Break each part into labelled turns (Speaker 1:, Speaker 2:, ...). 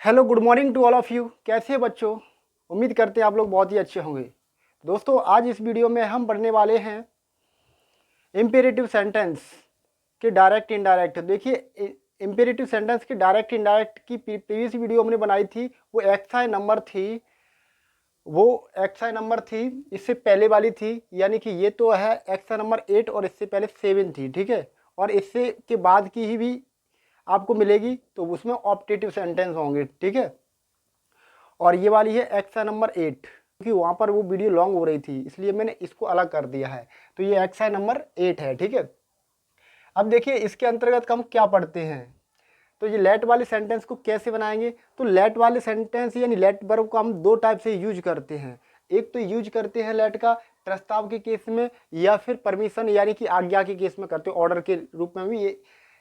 Speaker 1: Hello, good morning to all of you. कैसे हैं बच्चों? उम्मीद करते हैं आप लोग बहुत ही अच्छे होंगे। दोस्तों, आज इस वीडियो में हम पढ़ने वाले हैं इम्पेरेटिव सेंटेंस के डायरेक्ट इनडायरेक्ट। देखिए, इम्पेरेटिव सेंटेंस के डायरेक्ट इनडायरेक्ट की प्रीवियस वीडियो हमने बनाई थी, वो एक्सआई नंबर थी। इससे पहले वाली थी, यानी कि ये तो है एक्सआई नंबर 8 और इससे पहले 7 थी, ठीक है। और इससे के बाद की ही भी आपको मिलेगी, तो उसमें ऑप्टेटिव सेंटेंस होंगे, ठीक है। और ये वाली है एक्सआई नंबर 8, क्योंकि वहाँ पर वो वीडियो लॉन्ग हो रही थी, इसलिए मैंने इसको अलग कर दिया है। तो ये एक्सआई नंबर 8 है, ठीक है। अब देखिए, इसके अंतर्गत हम क्या पढ़ते हैं। तो ये लेट वाले सेंटेंस को कैसे बनाएंगे। तो लेट वाले सेंटेंस यानी लेट वर्ब को हम दो टाइप से यूज करते हैं। एक तो यूज करते हैं लेट का प्रस्ताव के केस में, या फिर परमिशन यानी कि आज्ञा के केस में करते हैं। ऑर्डर के रूप में भी ये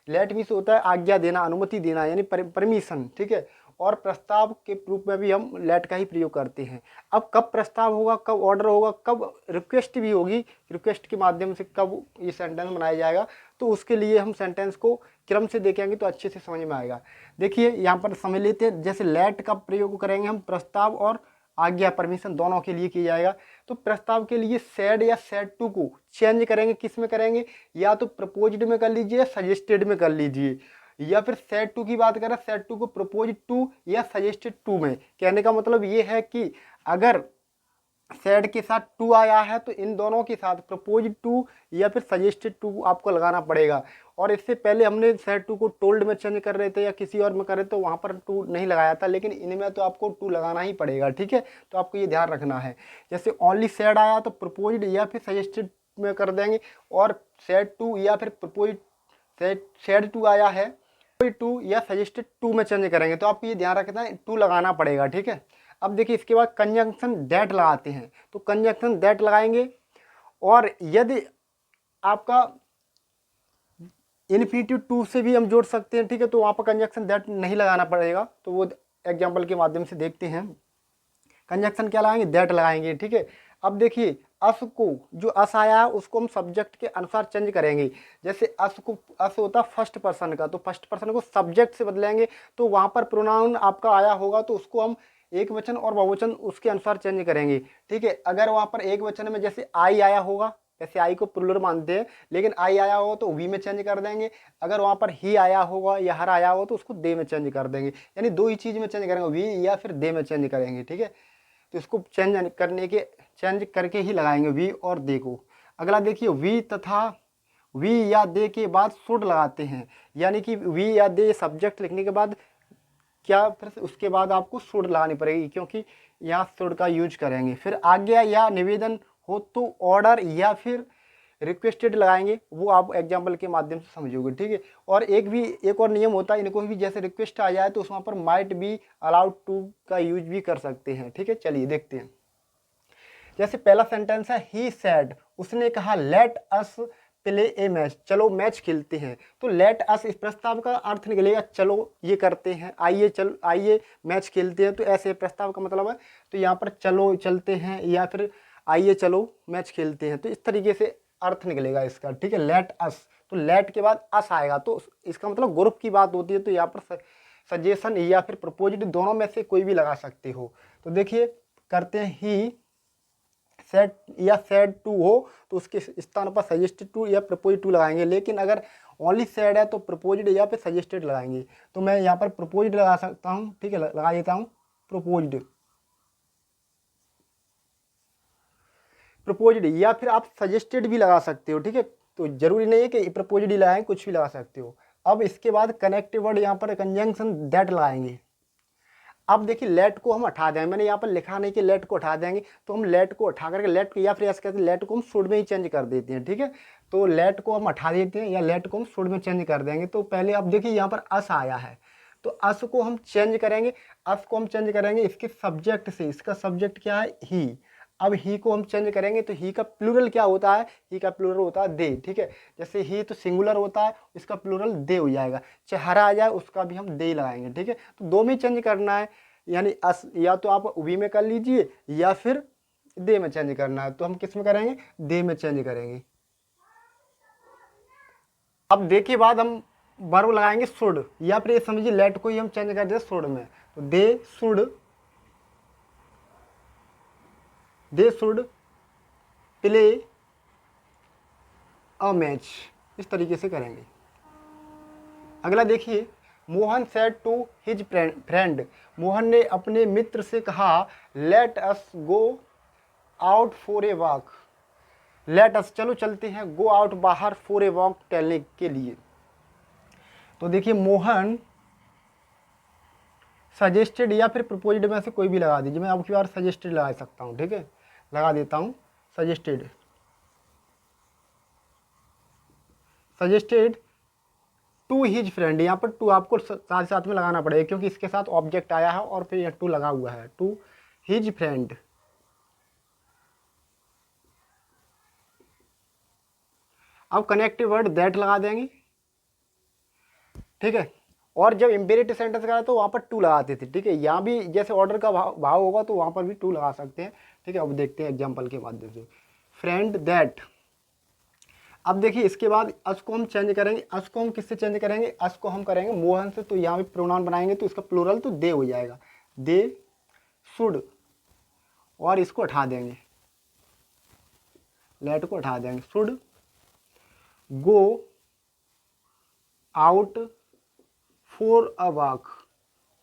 Speaker 1: लेट मीन्स होता है आज्ञा देना, अनुमति देना, यानी परमिशन, ठीक है। और प्रस्ताव के रूप में भी हम लेट का ही प्रयोग करते हैं। अब कब प्रस्ताव होगा, कब ऑर्डर होगा, कब रिक्वेस्ट भी होगी, रिक्वेस्ट के माध्यम से कब ये सेंटेंस बनाया जाएगा, तो उसके लिए हम सेंटेंस को क्रम से देखेंगे तो अच्छे से समझ में आएगा। देखिए, यहाँ पर समझ लेते हैं। जैसे लेट का प्रयोग करेंगे हम प्रस्ताव और आज्ञा, परमिशन दोनों के लिए किया जाएगा। तो प्रस्ताव के लिए सेड या सेड टू को चेंज करेंगे, किस में करेंगे, या तो प्रपोज्ड में कर लीजिए या सजेस्टेड में कर लीजिए। या फिर सेड टू की बात करें, सेड टू को प्रपोज टू या सजेस्टेड टू में। कहने का मतलब ये है कि अगर सेड के साथ टू आया है तो इन दोनों के साथ प्रपोज टू या फिर सजेस्टेड टू आपको लगाना पड़ेगा। और इससे पहले हमने सेड टू को टोल्ड में चेंज कर रहे थे या किसी और में कर रहे थे, तो वहाँ पर टू नहीं लगाया था, लेकिन इनमें तो आपको टू लगाना ही पड़ेगा, ठीक है। तो आपको ये ध्यान रखना है। जैसे ओनली सेड आया तो प्रपोज्ड या फिर सजेस्टेड में कर देंगे, और सेड टू या फिर प्रपोज सेड टू आया है टू या सजेस्टेड टू में चेंज करेंगे, तो आपको ये ध्यान रखना है टू लगाना पड़ेगा, ठीक है। अब देखिए, इसके बाद कंजंक्शन दैट लगाते हैं। तो कंजंक्शन दैट लगाएंगे, और यदि आपका इन्फिनिटिव टू से भी हम जोड़ सकते हैं, ठीक है, तो वहाँ पर कंजंक्शन दैट नहीं लगाना पड़ेगा। तो वो एग्जाम्पल के माध्यम से देखते हैं। कंजंक्शन क्या लगाएंगे, दैट लगाएंगे, ठीक है। अब देखिए, अस को जो अस आया है उसको हम सब्जेक्ट के अनुसार चेंज करेंगे। जैसे अस होता है फर्स्ट पर्सन का, तो फर्स्ट पर्सन को सब्जेक्ट से बदलेंगे, तो वहाँ पर प्रोनाउन आपका आया होगा तो उसको हम एक वचन और बहुवचन उसके अनुसार चेंज करेंगे, ठीक है। अगर वहाँ पर एक वचन में जैसे आई आया होगा, जैसे आई को प्लूरल मानते हैं, लेकिन आई आया होगा तो वी में चेंज कर देंगे। अगर वहाँ पर ही आया होगा या हर आया होगा तो उसको दे में चेंज कर देंगे। यानी दो ही चीज़ में चेंज करेंगे, वी या फिर दे में चेंज करेंगे, ठीक है। तो इसको चेंज करके ही लगाएंगे वी और दे को। अगला देखिए, वी तथा वी या दे के बाद शुड लगाते हैं। यानी कि वी या दे सब्जेक्ट लिखने के बाद क्या, फिर उसके बाद आपको शुड लगानी पड़ेगी, क्योंकि यहाँ शुड का यूज करेंगे। फिर आज्ञा या निवेदन हो तो ऑर्डर या फिर रिक्वेस्टेड लगाएंगे, वो आप एग्जाम्पल के माध्यम से समझोगे, ठीक है। और एक और नियम होता है, इनको भी जैसे रिक्वेस्ट आ जाए तो उस वहाँ पर माइट बी अलाउड टू का यूज भी कर सकते हैं, ठीक है। चलिए देखते हैं। जैसे पहला सेंटेंस है, ही सेड, उसने कहा, लेट अस प्ले ए मैच, चलो मैच खेलते हैं। तो लेट अस इस प्रस्ताव का अर्थ निकलेगा चलो ये करते हैं, आइए मैच खेलते हैं, तो ऐसे प्रस्ताव का मतलब है। तो यहाँ पर चलो चलते हैं या फिर आइए चलो मैच खेलते हैं, तो इस तरीके से अर्थ निकलेगा इसका, ठीक है। लेट अस, तो लेट के बाद अस आएगा, तो इसका मतलब ग्रुप की बात होती है। तो यहाँ पर सजेशन या फिर प्रपोज्ड दोनों में से कोई भी लगा सकते हो। तो देखिए, करते हैं, ही सेड या सेड टू हो तो उसके स्थान पर सजेस्टेड टू या प्रपोज टू लगाएंगे। लेकिन अगर ओनली सेड है तो प्रपोज्ड या फिर सजेस्टेड लगाएंगे। तो मैं यहाँ पर प्रपोज्ड लगा सकता हूँ, ठीक है, लगा देता हूँ प्रपोज्ड या फिर आप सजेस्टेड भी लगा सकते हो, ठीक है। तो जरूरी नहीं है कि प्रपोज्ड ही लगाएं, कुछ भी लगा सकते हो। अब इसके बाद कनेक्टिव वर्ड यहाँ पर कंजंक्शन दैट लगाएंगे। अब देखिए, लेट को हम हटा देंगे, मैंने यहाँ पर लिखा नहीं कि लेट को हटा देंगे, तो हम लेट को हटा करके लेट या फिर ऐसे कहते हैं लेट को हम शुड में ही चेंज कर देते हैं, ठीक है। तो लेट को हम हटा देते हैं या लेट को हम शुड में चेंज कर देंगे। तो पहले अब देखिए, यहाँ पर अस आया है, तो अस को हम चेंज करेंगे। अस को हम चेंज करेंगे इसके सब्जेक्ट से, इसका सब्जेक्ट क्या है, ही। अब ही को हम चेंज करेंगे, तो ही का प्लूरल क्या होता है, ही का प्लूरल होता है दे, ठीक है। जैसे ही तो सिंगुलर होता है, इसका प्लूरल दे हो जाएगा। चाहे हरा आ जाए उसका भी हम दे ही लगाएंगे, ठीक है। तो दो में चेंज करना है, यानी अस या तो आप वी में कर लीजिए या फिर दे में चेंज करना है। तो हम किस में करेंगे, दे में चेंज करेंगे। अब दे के बाद हम वर्ब लगाएंगे शुड, या फिर ये समझिए लेट को ही हम चेंज कर दें शुड में। तो they should play a match, इस तरीके से करेंगे। अगला देखिए, Mohan said to his friend, Mohan ने अपने मित्र से कहा let us go out for a walk, let us चलो चलते हैं, गो आउट बाहर, फॉर ए वॉक टहलने के लिए। तो देखिए मोहन सजेस्टेड या फिर प्रपोज्ड में से कोई भी लगा दीजिए, मैं आपकी बार सजेस्टेड लगा सकता हूँ, ठीक है, लगा देता हूँ suggested. Suggested to his friend, यहाँ पर टू आपको साथ साथ में लगाना पड़ेगा क्योंकि इसके साथ ऑब्जेक्ट आया है और फिर यहाँ टू लगा हुआ है, टू हिज फ्रेंड। अब कनेक्टिव वर्ड दैट लगा देंगे, ठीक है। और जब इम्पेरेटिव सेंटेंस करा तो वहाँ पर टू लगाते थे, ठीक है। यहाँ भी जैसे ऑर्डर का भाव होगा तो वहाँ पर भी टू लगा सकते हैं, ठीक है। अब देखते हैं एग्जाम्पल के माध्यम से, फ्रेंड दैट। अब देखिए इसके बाद अस को हम चेंज करेंगे, अस को हम किससे चेंज करेंगे, अस को हम करेंगे मोहन से, तो यहाँ भी प्रोनाउन बनाएंगे तो इसका प्लूरल तो दे हो जाएगा, दे शुड, और इसको हटा देंगे, लेट को हटा देंगे, should go out for a walk,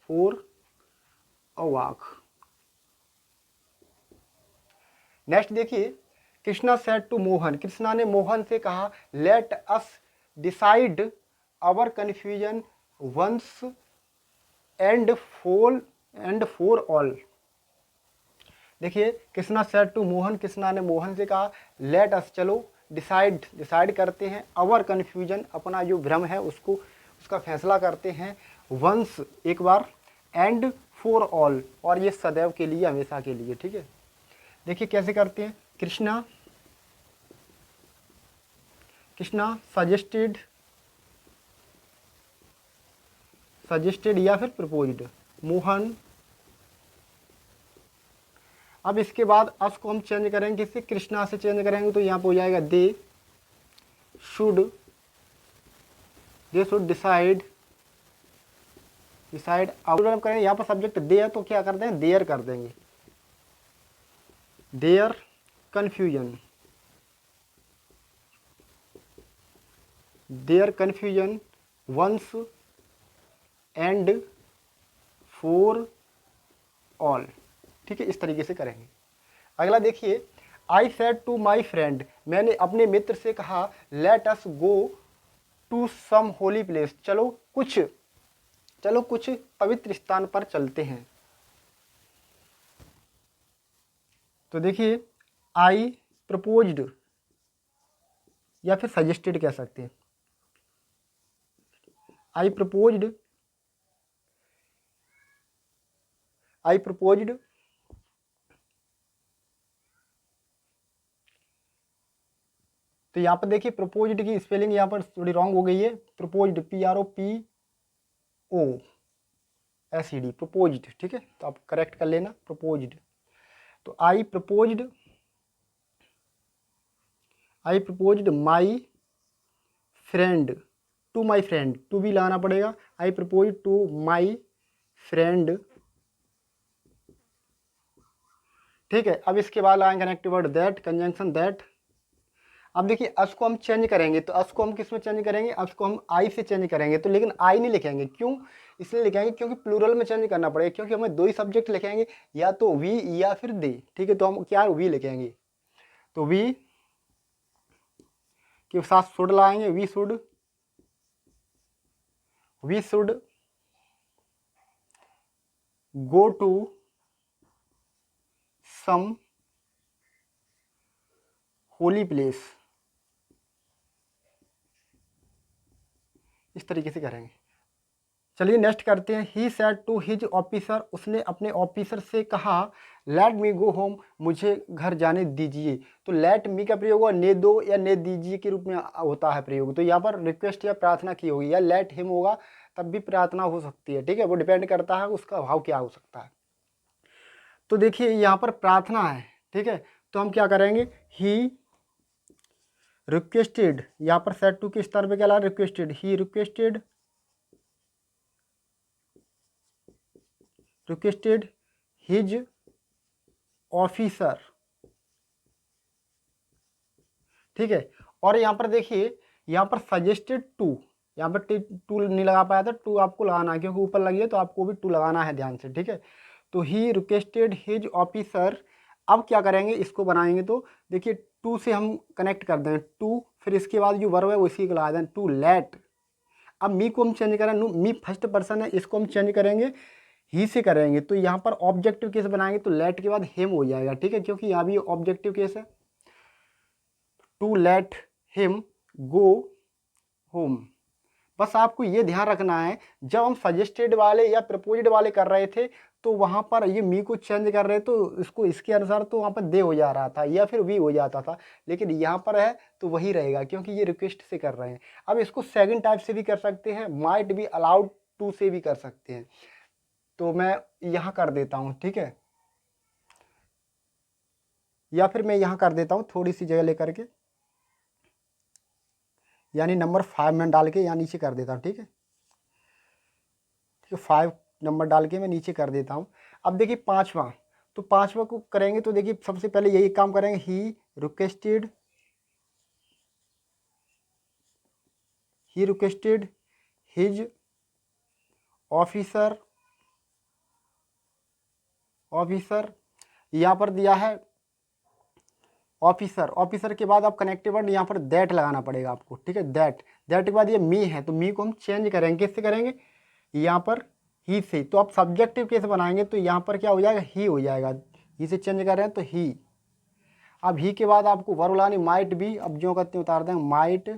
Speaker 1: for a walk. Next देखिए, कृष्णा सेड टू मोहन, कृष्णा ने मोहन से कहा let us decide our confusion once and for all. देखिए कृष्णा सेड टू मोहन, कृष्णा ने मोहन से कहा लेट अस चलो डिसाइड करते हैं, आवर कन्फ्यूजन अपना जो भ्रम है उसको उसका फैसला करते हैं, वंस एक बार, एंड फॉर ऑल और ये सदैव के लिए, हमेशा के लिए, ठीक है। देखिए कैसे करते हैं, कृष्णा सजेस्टेड या फिर प्रपोज्ड मोहन। अब इसके बाद अस को हम चेंज करेंगे, किससे, कृष्णा से चेंज करेंगे, तो यहाँ पे हो जाएगा दे शुड डिसाइड अगर करेंगे यहाँ पर सब्जेक्ट दे है तो क्या करते हैं, देयर कर देंगे, their confusion once and for all, ठीक है। इस तरीके से करेंगे। अगला देखिए, I said to my friend, मैंने अपने मित्र से कहा let us go to some holy place, चलो कुछ पवित्र स्थान पर चलते हैं। तो देखिए आई प्रपोज्ड या फिर सजेस्टेड कह सकते हैं, आई प्रपोज्ड तो यहाँ पर देखिए प्रपोज्ड की स्पेलिंग यहाँ पर थोड़ी रॉन्ग हो गई है, प्रपोज्ड PROPOSED प्रपोज्ड, ठीक है, तो आप करेक्ट कर लेना प्रपोज्ड। तो I proposed my friend to my friend, to भी लगाना पड़ेगा, I propose to my friend, ठीक है। अब इसके बाद लगाएंगे connective word that, conjunction that. अब देखिए अस को हम चेंज करेंगे, तो अस को हम किस में चेंज करेंगे, अस को हम आई से चेंज करेंगे, तो लेकिन आई नहीं लिखेंगे, क्यों, इसलिए लिखेंगे क्योंकि प्लूरल में चेंज करना पड़ेगा, क्योंकि हमें दो ही सब्जेक्ट लिखेंगे, या तो वी या फिर दे, ठीक है। तो हम क्या वी लिखेंगे, तो वी के साथ शुड लाएंगे, we should go to some holy place, इस तरीके से करेंगे। चलिए नेक्स्ट करते हैं, he said to his officer, उसने अपने ऑफिसर से कहा लेट मी गो होम, मुझे घर जाने दीजिए। तो लेट मी का प्रयोग ने दो या ने दीजिए के रूप में होता है प्रयोग, तो यहाँ पर रिक्वेस्ट या प्रार्थना की होगी, या लेट हिम होगा तब भी प्रार्थना हो सकती है, ठीक है, वो डिपेंड करता है उसका भाव क्या हो सकता है। तो देखिए यहाँ पर प्रार्थना है, ठीक है, तो हम क्या करेंगे, ही रिक्वेस्टेड, यहाँ पर सेड टू के स्तर पे क्या ला, requested, he requested requested his officer, ठीक है। और यहाँ पर देखिए, यहाँ पर सजेस्टेड टू, यहाँ पर टू नहीं लगा पाया था, टू आपको लगाना है क्योंकि ऊपर लगी है तो आपको भी टू लगाना है ध्यान से, ठीक है। तो ही रिक्वेस्टेड हिज ऑफिसर, अब क्या करेंगे इसको बनाएंगे तो देखिए टू से हम कनेक्ट कर दें टू, फिर इसके बाद जो वर्ब है उसी को लगा दें टू लेट। अब मी को हम चेंज करें, मी फर्स्ट पर्सन है, इसको हम चेंज करेंगे ही से करेंगे, तो यहाँ पर ऑब्जेक्टिव केस बनाएंगे तो लेट के बाद हिम हो जाएगा, ठीक है, क्योंकि यहाँ भी ऑब्जेक्टिव केस है। To let him go home. बस आपको ये ध्यान रखना है, जब हम सजेस्टेड वाले या प्रपोज्ड वाले कर रहे थे तो वहाँ पर ये मी को चेंज कर रहे तो इसको इसके अनुसार तो वहाँ पर दे हो जा रहा था या फिर वी हो जाता था, लेकिन यहाँ पर है तो वही रहेगा क्योंकि ये रिक्वेस्ट से कर रहे हैं। अब इसको सेकंड टाइप से भी कर सकते हैं, माइट बी अलाउड टू से भी कर सकते हैं, तो मैं यहाँ कर देता हूँ, ठीक है, या फिर मैं यहाँ कर देता हूँ थोड़ी सी जगह लेकर के, यानी नंबर 5 में डाल के यहाँ नीचे कर देता हूँ, ठीक है, 5 नंबर डाल के मैं नीचे कर देता हूँ। अब देखिए पांचवा, तो पांचवा को करेंगे तो देखिए सबसे पहले यही काम करेंगे, ही रिक्वेस्टेड हिज ऑफिसर, यहाँ पर दिया है ऑफिसर, ऑफिसर के बाद आप कनेक्टिव वर्ड यहाँ पर दैट लगाना पड़ेगा आपको, ठीक है, दैट के बाद ये मी है तो मी को हम चेंज करेंगे, किससे करेंगे, यहाँ पर ही से। तो आप सब्जेक्टिव कैसे बनाएंगे तो यहाँ पर क्या हो जाएगा, ही हो जाएगा, ही से चेंज कर रहे हैं तो ही। अब ही के बाद आपको वर्ब लानी माइट बी, अब जो करते हैं उतार देंगे,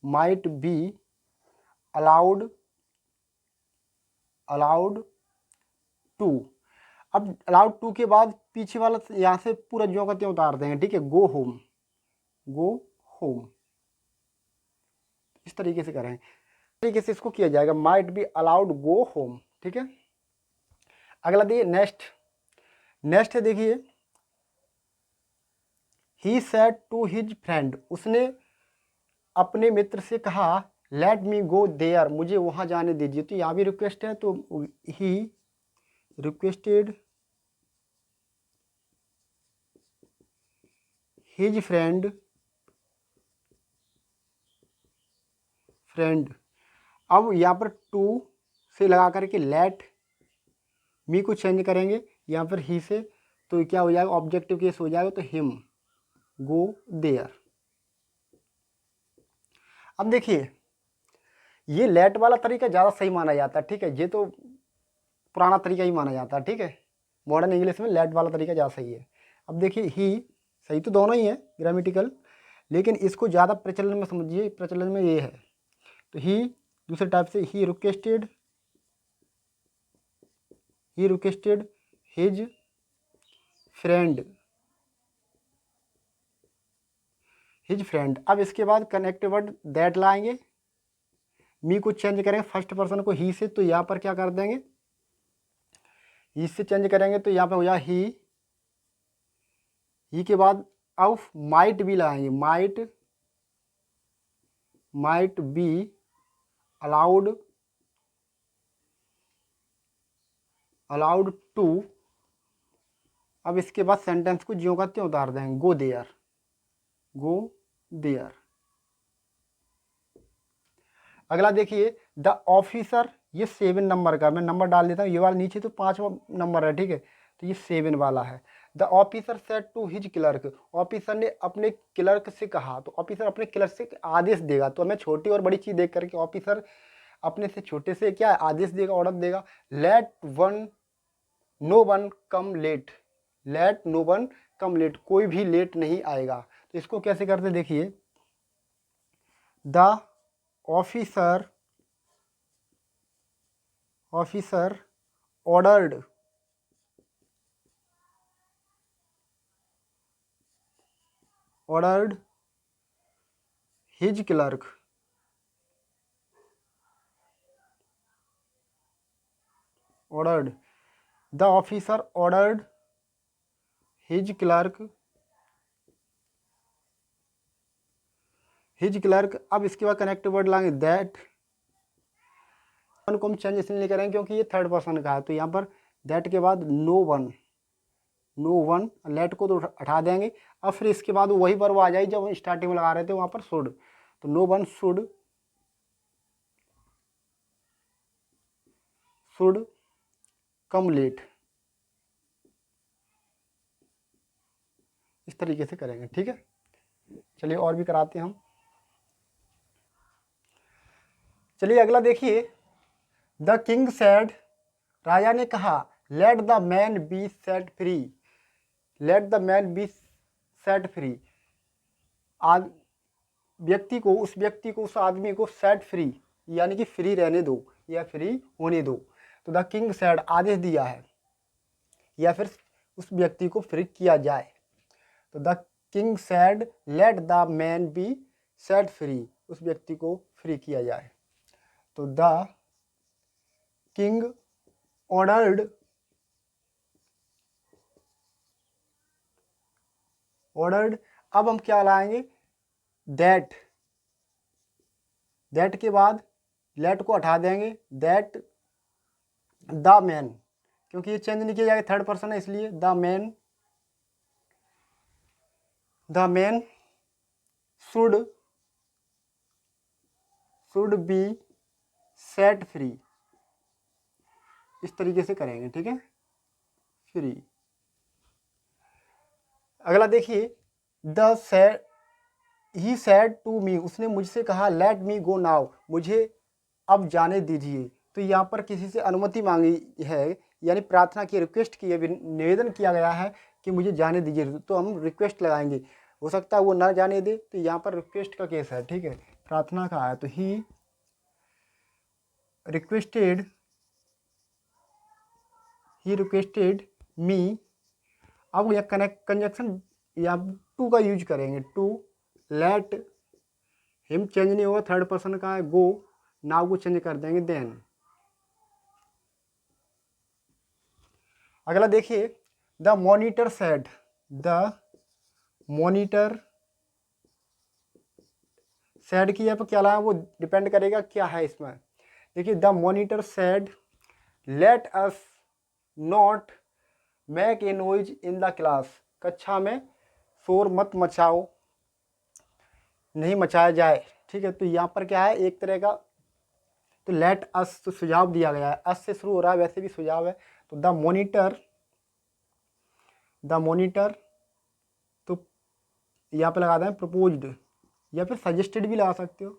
Speaker 1: माइट बी अलाउड टू। अब अलाउड टू के बाद पीछे वाला यहाँ से पूरा जो करते हैं उतार देंगे, ठीक है, गो होम, इस तरीके से करें, तरीके से इसको किया जाएगा, might be allowed go home, ठीक है। अगला देखिए नेक्स्ट है, देखिए he said to his friend, उसने अपने मित्र से कहा लेट मी गो देयर, मुझे वहां जाने दीजिए, तो यहाँ भी रिक्वेस्ट है तो ही रिक्वेस्टेड हिज फ्रेंड, अब यहाँ पर टू से लगा करके लेट मी को चेंज करेंगे यहाँ पर ही से, तो क्या हो जाएगा, ऑब्जेक्टिव केस हो जाएगा, तो हिम गो देयर। अब देखिए ये लेट वाला तरीका ज़्यादा सही माना जाता है, ठीक है, ये तो पुराना तरीका ही माना जाता है, ठीक है, मॉडर्न इंग्लिश में लेट वाला तरीका ज़्यादा सही है। अब देखिए ही सही तो दोनों ही है ग्रामेटिकल, लेकिन इसको ज़्यादा प्रचलन में समझिए, प्रचलन में ये है, तो ही दूसरे टाइप से ही रिक्वेस्टेड हिज फ्रेंड, अब इसके बाद कनेक्टिव वर्ड दैट लाएंगे, मी को चेंज करेंगे फर्स्ट पर्सन को ही से, तो यहाँ पर क्या कर देंगे, ही से चेंज करेंगे तो यहाँ पे हो जाए ही के बाद अब माइट भी लगाएंगे, माइट बी अलाउड टू, अब इसके बाद सेंटेंस को ज्यों का त्यों उतार देंगे, गो देयर। अगला देखिए द ऑफिसर, ये 7 नंबर का, मैं नंबर डाल देता हूँ, ये वाला नीचे तो 5वां नंबर है, ठीक है, तो ये 7 वाला है। The officer said to his clerk, officer ने अपने क्लर्क से कहा, तो ऑफिसर अपने क्लर्क से आदेश देगा, तो हमें छोटी और बड़ी चीज़ देख करके ऑफिसर अपने से छोटे से क्या आदेश देगा, ऑर्डर देगा, लेट नो वन कम लेट, कोई भी लेट नहीं आएगा। तो इसको कैसे करते देखिए, the officer ordered his clerk, the officer ordered his clerk, अब इसके बाद कनेक्टिव वर्ड लाएंगे दैट, को हम चेंज इसलिए नहीं करेंगे क्योंकि ये थर्ड पर्सन का है। तो यहाँ पर दैट के बाद no one, no one, let को तो हटा देंगे। अब फिर इसके बाद वही वर्ब आ जाएगी जब हम स्टार्टिंग में लगा रहे थे वहाँ पर शुड। तो no one should come let, इस तरीके से करेंगे। ठीक है, चलिए और भी कराते हैं हम। चलिए अगला देखिए, द किंग सेड, राजा ने कहा, let the man B set free, let the man B set free, आज व्यक्ति को, उस व्यक्ति को, उस आदमी को सेट फ्री यानी कि फ्री रहने दो या फ्री होने दो। तो द किंग सेड आदेश दिया है या फिर उस व्यक्ति को फ्री किया जाए। तो the king said let the man B set free, उस व्यक्ति को फ्री किया जाए। तो द किंग ऑर्डर्ड, ऑर्डर्ड, अब हम क्या लाएंगे, दैट, दैट के बाद लेट को हटा देंगे, दैट द मैन, क्योंकि ये चेंज नहीं किया जाएगा, थर्ड पर्सन है इसलिए the man, the man should be set free, इस तरीके से करेंगे। ठीक है, फ्री। अगला देखिए, the said, he said to me, उसने मुझसे कहा, लेट मी गो नाउ, मुझे अब जाने दीजिए। तो यहाँ पर किसी से अनुमति मांगी है, यानी प्रार्थना की, रिक्वेस्ट की है, निवेदन किया गया है कि मुझे जाने दीजिए। तो हम रिक्वेस्ट लगाएंगे, हो सकता है वो ना जाने दे, तो यहाँ पर रिक्वेस्ट का केस है। ठीक है, प्रार्थना का है, तो ही रिक्वेस्टेड, ही रिक्वेस्टेड मी। अब यह कंजक्शन या टू का यूज करेंगे, टू लेट हिम, चेंज नहीं होगा, थर्ड पर्सन का है, गो, नाउ को चेंज कर देंगे, देन। अगला देखिए, the monitor said, the monitor said की यहाँ पर क्या लाया, वो डिपेंड करेगा क्या है इसमें। देखिए, the monitor said let us not make a noise in the class, कक्षा में शोर मत मचाओ, नहीं मचाया जाए। ठीक है, तो यहाँ पर क्या है, एक तरह का, तो लेट अस, तो सुझाव दिया गया है, अस से शुरू हो रहा है, वैसे भी सुझाव है। तो द मॉनिटर, द मॉनिटर, तो यहाँ पे लगा दें प्रपोज्ड, या फिर सजेस्टेड भी लगा सकते हो,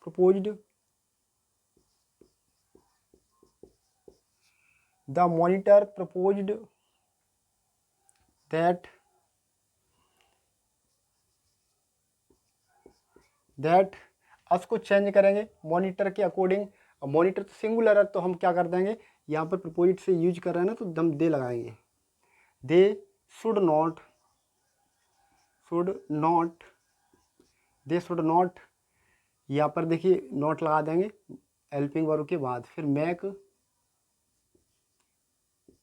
Speaker 1: proposed, the monitor proposed that as को चेंज करेंगे मॉनिटर के अकॉर्डिंग। मॉनिटर तो सिंगुलर है, तो हम क्या कर देंगे, यहाँ पर प्रपोजिट से यूज कर रहे हैं ना, तो हम दे लगाएंगे, they should not, they should not, यहाँ पर देखिए नॉट लगा देंगे हेल्पिंग वर्ब के बाद, फिर make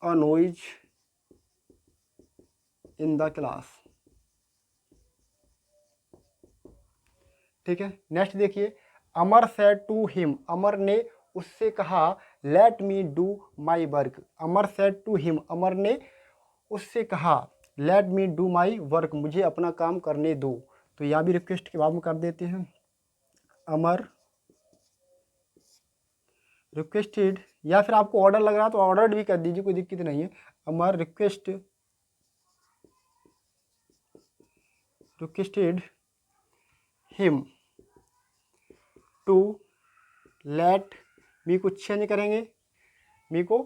Speaker 1: a noise in the class. ठीक है, नेक्स्ट देखिए, Amar said to him, Amar ने उससे कहा, let me do my work, Amar said to him, Amar ने उससे कहा, let me do my work, मुझे अपना काम करने दो। तो यहाँ भी रिक्वेस्ट के बाद में कर देते हैं, अमर रिक्वेस्टेड, या फिर आपको ऑर्डर लग रहा तो ऑर्डर भी कर दीजिए, कोई दिक्कत नहीं है। Amar requested him to let me को चेंज करेंगे, मी को,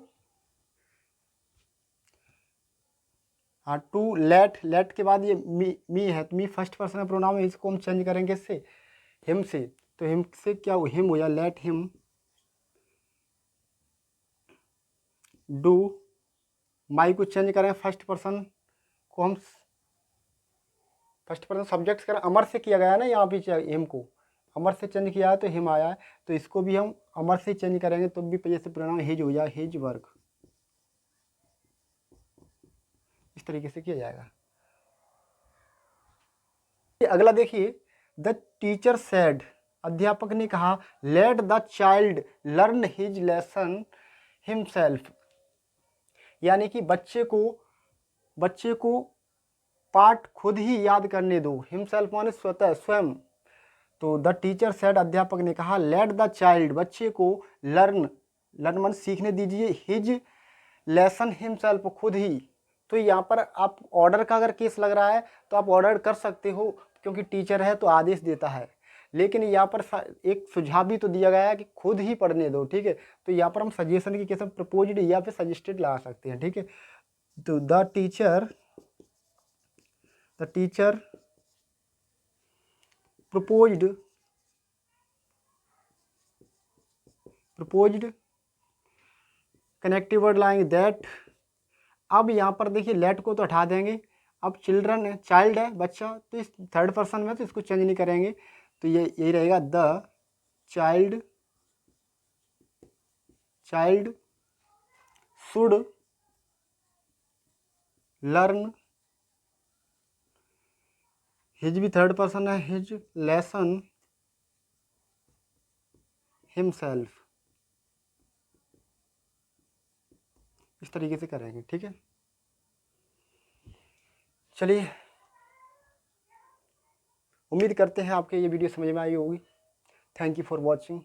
Speaker 1: हाँ, टू लेट के बाद ये मी है, तो मी फर्स्ट पर्सन प्रोनाउन है, इसको हम चेंज करेंगे इससे, हिम से। तो हिम से क्या हो, हिम हो जाए, लेट हिम डू, माई को चेंज करें, फर्स्ट पर्सन को हम फर्स्ट पर्सन सब्जेक्ट करें, अमर से किया गया है ना, यहाँ पे हिम को अमर से चेंज किया है तो हिम आया है, तो इसको भी हम अमर से चेंज करेंगे, तो भी जैसे प्रोनाउन हिज हो जाए, हिज वर्क, इस तरीके से किया जाएगा। अगला देखिए, द टीचर सेड, अध्यापक ने कहा let the child learn his lesson himself, यानी कि बच्चे को पाठ खुद ही याद करने दो। हिमसेल्फ माने स्वतः, स्वयं। तो द टीचर सेड, अध्यापक ने कहा लेट द चाइल्ड, बच्चे को लर्न मन सीखने दीजिए, हिज लेसन हिमसेल्फ, खुद ही। तो यहाँ पर आप ऑर्डर का अगर केस लग रहा है तो आप ऑर्डर कर सकते हो, क्योंकि टीचर है तो आदेश देता है। लेकिन यहाँ पर एक सुझाव भी तो दिया गया है कि खुद ही पढ़ने दो, ठीक है। तो यहाँ पर हम सजेशन के केस में प्रपोज्ड या फिर सजेस्टेड लगा सकते हैं, ठीक है। तो the teacher proposed connective word लाएंगे दैट। अब यहाँ पर देखिए लेट को तो हटा देंगे, अब चिल्ड्रन है, चाइल्ड है, बच्चा, तो इस थर्ड पर्सन में तो इसको चेंज नहीं करेंगे, तो ये यही रहेगा the child should learn, his भी थर्ड पर्सन है, हिज लेसन हिमसेल्फ, इस तरीके से करेंगे, ठीक है। चलिए, उम्मीद करते हैं आपके ये वीडियो समझ में आई होगी। Thank you for watching.